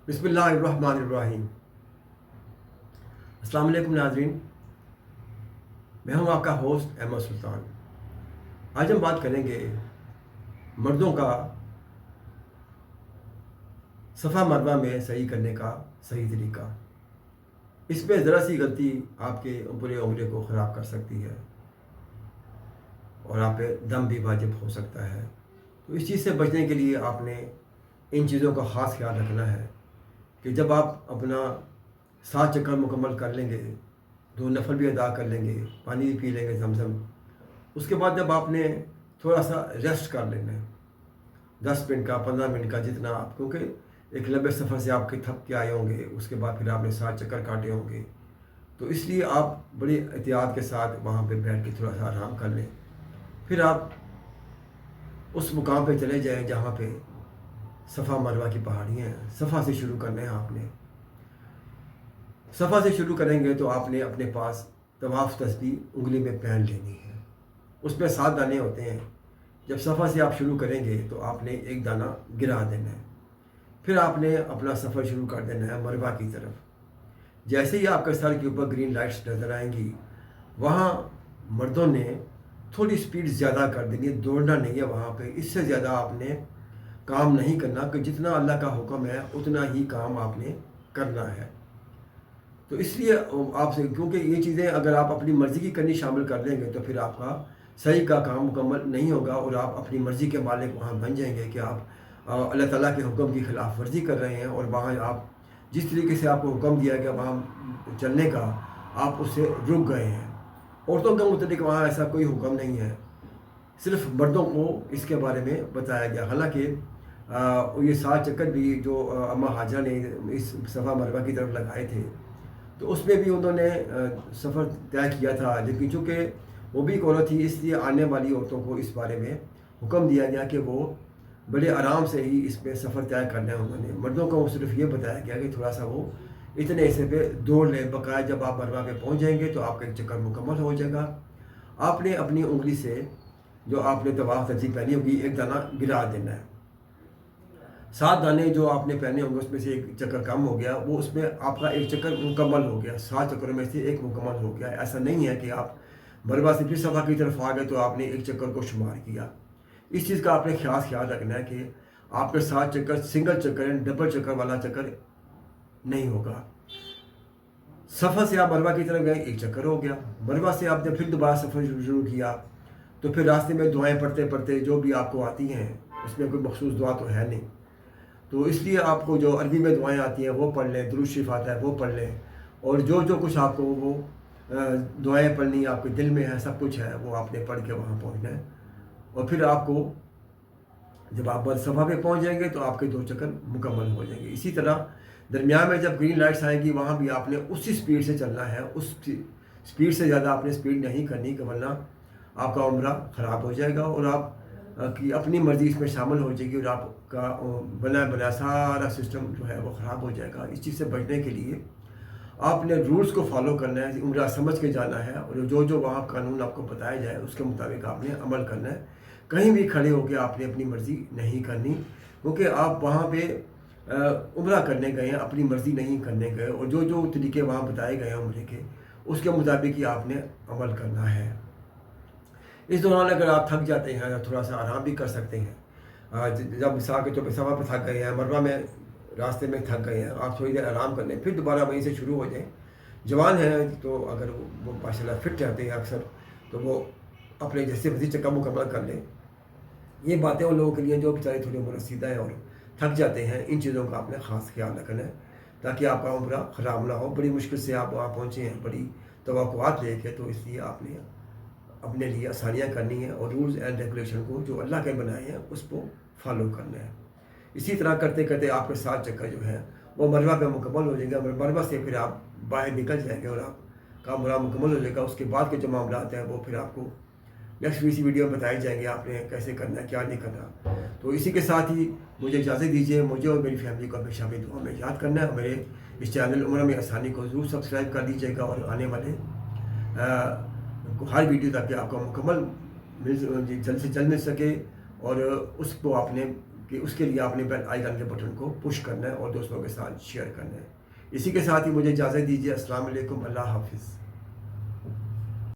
बिस्मिल्लाहिर्रहमानिर्रहीम। अस्सलाम वालेकुम नाज़रीन, मैं हूं आपका होस्ट अहमद सुल्तान। आज हम बात करेंगे मर्दों का सफ़ा मरवा में सही करने का सही तरीका। इसमें ज़रा सी गलती आपके पूरे उम्रे को ख़राब कर सकती है और आप पे दम भी वाजिब हो सकता है। तो इस चीज़ से बचने के लिए आपने इन चीज़ों का ख़ास ख्याल रखना है कि जब आप अपना 7 चक्कर मुकम्मल कर लेंगे, 2 नफल भी अदा कर लेंगे, पानी भी पी लेंगे ज़मज़म, उसके बाद जब आपने थोड़ा सा रेस्ट कर लेना है, 10 मिनट का, 15 मिनट का, जितना आप, क्योंकि एक लंबे सफ़र से आपके थक के आए होंगे, उसके बाद फिर आपने 7 चक्कर काटे होंगे, तो इसलिए आप बड़ी एहतियात के साथ वहाँ पे बैठ के थोड़ा सा आराम कर लें। फिर आप उस मुकाम पे चले जाएं जहाँ पे सफ़ा मरवा की पहाड़ियाँ हैं। सफ़ा से शुरू करना है आपने। सफ़ा से शुरू करेंगे तो आपने अपने पास तवाफ़ तस्बीह उंगली में पहन लेनी है। उसमें 7 दाने होते हैं। जब सफ़ा से आप शुरू करेंगे तो आपने एक दाना गिरा देना है। फिर आपने अपना सफ़र शुरू कर देना है मरवा की तरफ। जैसे ही आपके सर के ऊपर ग्रीन लाइट्स नज़र आएंगी, वहाँ मर्दों ने थोड़ी स्पीड ज़्यादा कर देनी है, दौड़ना नहीं है वहाँ पे। इससे ज़्यादा आपने काम नहीं करना कि जितना अल्लाह का हुक्म है उतना ही काम आपने करना है। तो इसलिए आपसे, क्योंकि ये चीज़ें अगर आप अपनी मर्ज़ी की करनी शामिल कर लेंगे तो फिर आपका सही का काम मुकम्मल नहीं होगा और आप अपनी मर्ज़ी के मालिक वहाँ बन जाएंगे कि आप अल्लाह ताला के हुक्म की खिलाफ वर्जी कर रहे हैं और वहाँ आप जिस तरीके से आपको हुक्म दिया गया वहाँ चलने का, आप उससे रुक गए हैं। औरतों के मुताबिक वहाँ ऐसा कोई हुक्म नहीं है, सिर्फ मर्दों को इसके बारे में बताया गया। हालांकि ये 7 चक्कर भी जो अम्मा हाजरा ने इस सफ़ा मरवा की तरफ लगाए थे, तो उसमें भी उन्होंने सफ़र तय किया था, लेकिन चूँकि वो भी एक औरत थी, इसलिए आने वाली औरतों को इस बारे में हुक्म दिया गया कि वो बड़े आराम से ही इसमें सफ़र तय करना है। उन्होंने मर्दों को सिर्फ ये बताया गया कि थोड़ा सा वो इतने हिस्से पे दौड़ लें। बकाया जब आप मरवा पे पहुंच जाएंगे तो आपका एक चक्कर मुकम्मल हो जाएगा। आपने अपनी उंगली से जो आपने तवाफ़ तस्बीह पहनी होगी, एक दाना गिरा देना है। 7 दाने जो आपने पहने होंगे उसमें से एक चक्कर कम हो गया, वो उसमें आपका एक चक्कर मुकम्मल हो गया। 7 चक्करों में से एक मुकम्मल हो गया। ऐसा नहीं है कि आप मरवा से फिर सफ़ा की तरफ आ गए तो आपने एक चक्कर को शुमार किया। इस चीज़ का आपने खास ख्याल रखना है कि आपके 7 चक्कर सिंगल चक्कर है, डबल चक्कर वाला चक्कर नहीं होगा। सफ़र से आप मरवा की तरफ गए, एक चक्कर हो गया। मरवा से आपने फिर दोबारा सफ़र शुरू किया, तो फिर रास्ते में दुआएं पढ़ते पढ़ते जो भी आपको आती हैं, उसमें कोई मखसूस दुआ तो है नहीं, तो इसलिए आपको जो अरबी में दुआएं आती हैं वो पढ़ लें, दुरूद शरीफ आता है वो पढ़ लें, और जो जो कुछ आपको वो दुआएं पढ़नी आपके दिल में है, सब कुछ है, वो आपने पढ़ के वहाँ पहुँचना है। और फिर आपको जब आप सफ़ा पे पहुँच जाएंगे तो आपके 2 चक्कर मुकम्मल हो जाएंगे। इसी तरह दरमियान में जब ग्रीन लाइट्स आएंगी वहाँ भी आपने उसी स्पीड से चलना है। उस स्पीड से ज़्यादा आपने स्पीड नहीं करनी, कि वरना आपका उम्रा ख़राब हो जाएगा और आप की अपनी मर्ज़ी इसमें शामिल हो जाएगी और आपका बनाया सारा सिस्टम जो है वो ख़राब हो जाएगा। इस चीज़ से बचने के लिए आपने रूल्स को फॉलो करना है, उम्रा समझ के जाना है, और जो जो वहाँ कानून आपको बताया जाए उसके मुताबिक आपने अमल करना है। कहीं भी खड़े होकर आपने अपनी मर्ज़ी नहीं करनी, क्योंकि आप वहाँ पे उम्रा करने गए हैं, अपनी मर्ज़ी नहीं करने गए, और जो जो तरीके वहाँ बताए गए हैं उम्रे के, उसके मुताबिक ही आपने अमल करना है। इस दौरान अगर आप थक जाते हैं तो थोड़ा सा आराम भी कर सकते हैं। जब मिसाल के तौर पर सफ़ा पर थक गए हैं, मरवा में रास्ते में थक गए हैं, आप थोड़ी देर आराम कर लें, फिर दोबारा वहीं से शुरू हो जाएं। जवान हैं तो अगर वो माशाल्लाह फिट रहते हैं अक्सर, तो वो अपने जैसे मर्जी चक्का मुकम्मल कर लें। ये बातें उन लोगों के लिए जो बेचारे थोड़ी उम्र रसीदा हैं और थक जाते हैं, इन चीज़ों का आपने ख़ास ख्याल रखना है ताकि आपका उम्रा ख़राब ना हो। बड़ी मुश्किल से आप वहाँ पहुँचे हैं, बड़ी तवक्कुआत लेके, तो इसलिए आपने अपने लिए आसानियाँ करनी है और रूल्स एंड रेगुलेशन को जो अल्लाह के बनाए हैं उसको फॉलो करना है। इसी तरह करते करते आपके 7 चक्कर जो है वो मरवा पे मुकम्मल हो जाएगा। मरवा से फिर आप बाहर निकल जाएंगे और आपका उम्रा मुकम्मल हो जाएगा। उसके बाद के जो मामला आते हैं वो फिर आपको नेक्स्ट वीडियो में बताए जाएंगे आपने कैसे करना है, क्या नहीं करना। तो इसी के साथ ही मुझे इजाज़त दीजिए। मुझे और मेरी फैमिली को हमेशा भी दुआ में याद करना है। मेरे इस चैनल उम्रा में आसानी को ज़रूर सब्सक्राइब कर दीजिएगा और आने वाले हर वीडियो ताकि आपको मुकम्मल जल्द से जल्द मिल सके और उसको आपने کہ اس کے لیے آپ نے بیل آئیکن کے بٹن کو پش کرنا ہے اور دوستوں کے ساتھ شیئر کرنا ہے۔ اسی کے ساتھ ہی مجھے اجازت دیجیے۔ السلام علیکم، اللہ حافظ۔